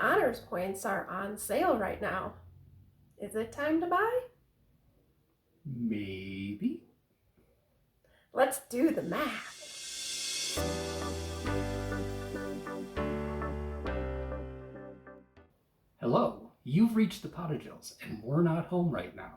Honors points are on sale right now. Is it time to buy? Maybe. Let's do the math. Hello, you've reached the Potages, and we're not home right now.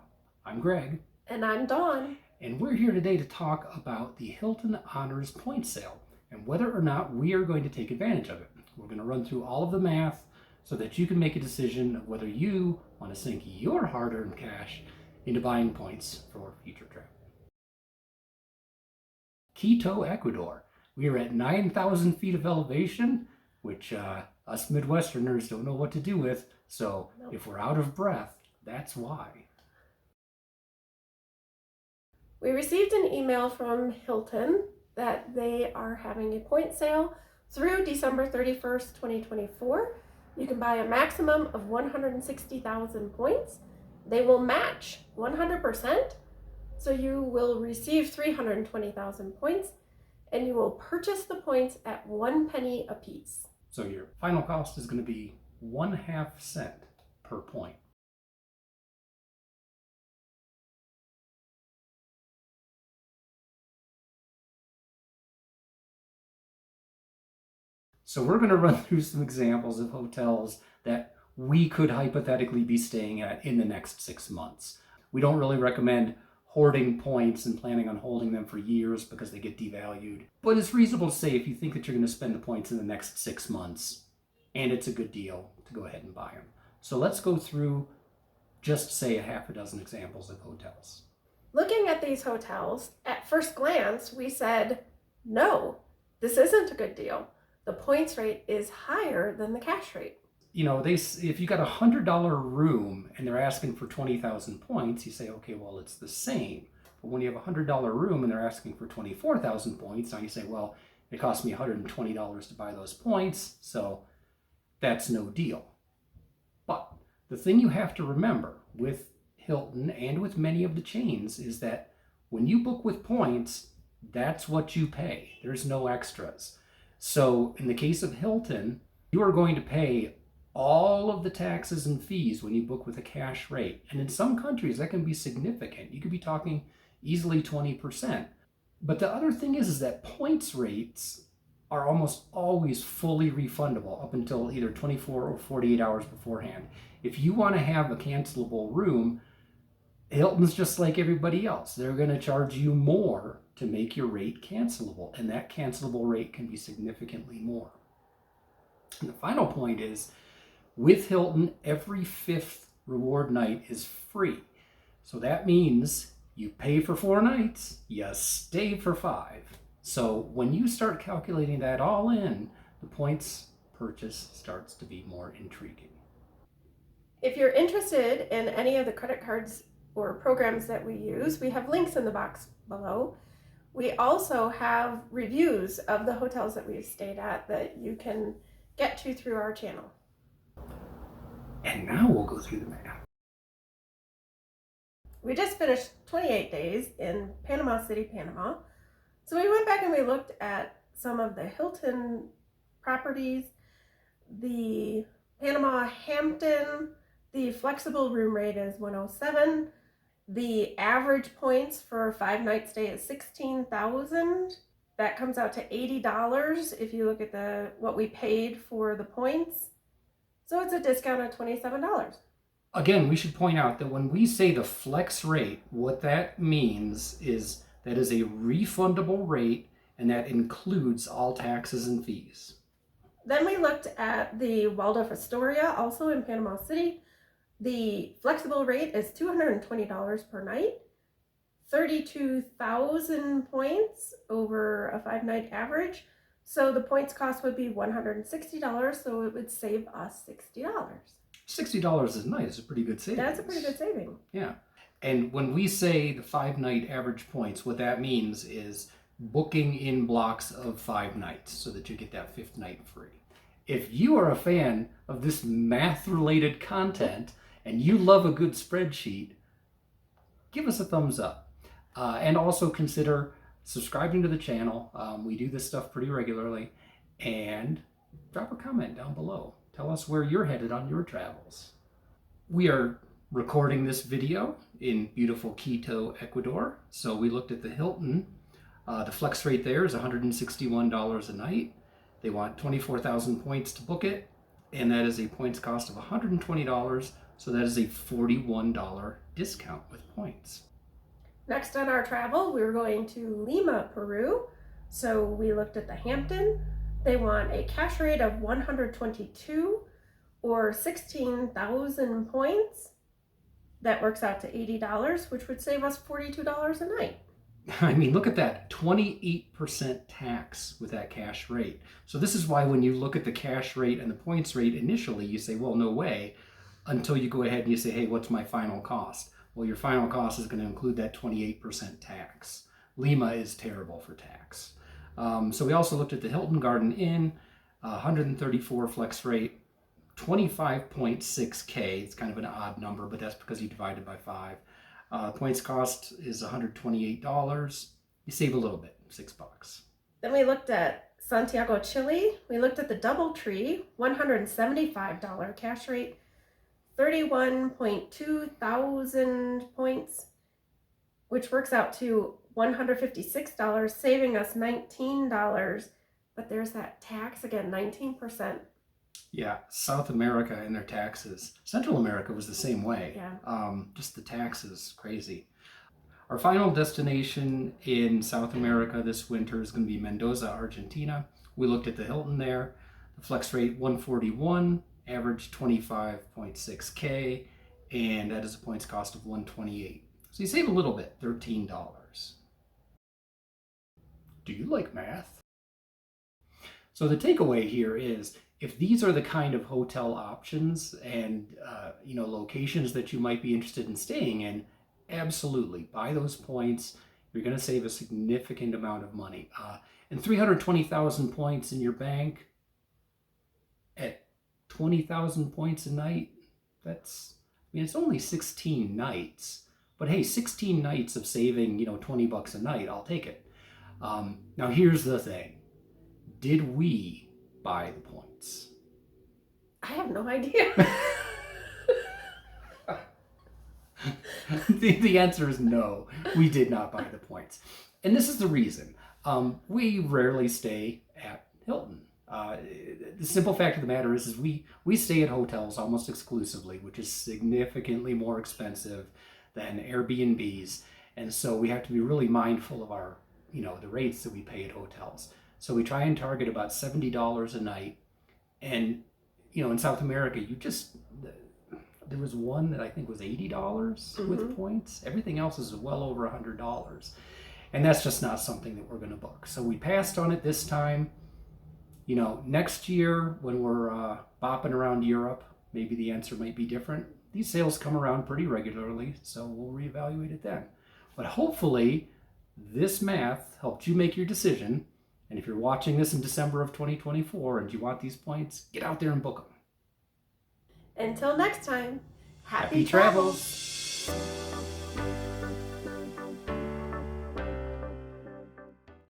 I'm Greg. And I'm Dawn. And we're here today to talk about the Hilton Honors Point Sale and whether or not we are going to take advantage of it. We're going to run through all of the math so that you can make a decision of whether you want to sink your hard-earned cash into buying points for future travel. Quito, Ecuador. We are at 9,000 feet of elevation, which us Midwesterners don't know what to do with. So if we're out of breath, that's why. We received an email from Hilton that they are having a point sale through December 31st, 2024. You can buy a maximum of 160,000 points. They will match 100%. So you will receive 320,000 points and you will purchase the points at 1 penny a piece. So your final cost is going to be 1/2 cent per point. So we're going to run through some examples of hotels that we could hypothetically be staying at in the next 6 months. We don't really recommend hoarding points and planning on holding them for years because they get devalued. But it's reasonable to say if you think that you're going to spend the points in the next 6 months and it's a good deal to go ahead and buy them. So let's go through just say a half a dozen examples of hotels. Looking at these hotels, at first glance, we said, no, this isn't a good deal. The points rate is higher than the cash rate. You know, if you got a $100 room and they're asking for 20,000 points, you say, okay, well, it's the same. But when you have a $100 room and they're asking for 24,000 points, now you say, well, it cost me $120 to buy those points, so that's no deal. But the thing you have to remember with Hilton and with many of the chains is that when you book with points, that's what you pay. There's no extras. So in the case of Hilton, you are going to pay all of the taxes and fees when you book with a cash rate. And in some countries, that can be significant. You could be talking easily 20%. But the other thing is that points rates are almost always fully refundable up until either 24 or 48 hours beforehand. If you want to have a cancelable room, Hilton's just like everybody else. They're going to charge you more to make your rate cancelable, and that cancelable rate can be significantly more. And the final point is, with Hilton, every 5th reward night is free. So that means you pay for 4 nights, you stay for 5. So when you start calculating that all in, the points purchase starts to be more intriguing. If you're interested in any of the credit cards or programs that we use, we have links in the box below. We also have reviews of the hotels that we've stayed at that you can get to through our channel. And now we'll go through the math. We just finished 28 days in Panama City, Panama. So we went back and we looked at some of the Hilton properties, the Panama Hampton, the flexible room rate is 107. The average points for a 5-night stay is 16,000. That comes out to $80 if you look at what we paid for the points. So it's a discount of $27. Again, we should point out that when we say the flex rate, what that means is that is a refundable rate, and that includes all taxes and fees. Then we looked at the Waldorf Astoria, also in Panama City. The flexible rate is $220 per night, 32,000 points over a 5-night average. So the points cost would be $160, so it would save us $60. $60 is nice. It's a pretty good saving. That's a pretty good saving. Yeah. And when we say the 5-night average points, what that means is booking in blocks of 5 nights so that you get that 5th night free. If you are a fan of this math-related content and you love a good spreadsheet, give us a thumbs up. And also consider subscribing to the channel. We do this stuff pretty regularly. And drop a comment down below. Tell us where you're headed on your travels. We are recording this video in beautiful Quito, Ecuador. So we looked at the Hilton. The flex rate there is $161 a night. They want 24,000 points to book it, and that is a points cost of $120. So that is a $41 discount with points. Next on our travel, we were going to Lima, Peru. So we looked at the Hampton. They want a cash rate of 122 or 16,000 points. That works out to $80, which would save us $42 a night. I mean, look at that, 28% tax with that cash rate. So this is why when you look at the cash rate and the points rate initially, you say, well, no way, until you go ahead and you say, hey, what's my final cost? Well, your final cost is going to include that 28% tax. Lima is terrible for tax. So we also looked at the Hilton Garden Inn, 134 flex rate, 25.6K. It's kind of an odd number, but that's because you divide it by 5. Points cost is $128. You save a little bit, $6. Then we looked at Santiago, Chile. We looked at the DoubleTree, $175 cash rate, 31.2 thousand points, which works out to $156, saving us $19. But there's that tax again, 19%. Yeah, South America and their taxes. Central America was the same way. Yeah. Just the taxes, crazy. Our final destination in South America this winter is going to be Mendoza, Argentina. We looked at the Hilton there. The flex rate 141, average 25.6K, and that is a points cost of 128. So you save a little bit, $13. Do you like math? So the takeaway here is, if these are the kind of hotel options and locations that you might be interested in staying in, absolutely buy those points. You're going to save a significant amount of money. And 320,000 points in your bank at 20,000 points a night, it's only 16 nights. But hey, 16 nights of saving, $20 a night, I'll take it. Now here's the thing. Did we buy the points? I have no idea. The answer is no, we did not buy the points. And this is the reason. We rarely stay at Hilton. The simple fact of the matter is we stay at hotels almost exclusively, which is significantly more expensive than Airbnbs. And so we have to be really mindful of our, the rates that we pay at hotels. So we try and target about $70 a night. And, in South America, there was one that I think was $80 with points. Everything else is well over $100. And that's just not something that we're going to book. So we passed on it this time. Next year when we're bopping around Europe, maybe the answer might be different. These sales come around pretty regularly, so we'll reevaluate it then. But hopefully this math helped you make your decision. And if you're watching this in December of 2024 and you want these points, get out there and book them. Until next time, happy travels.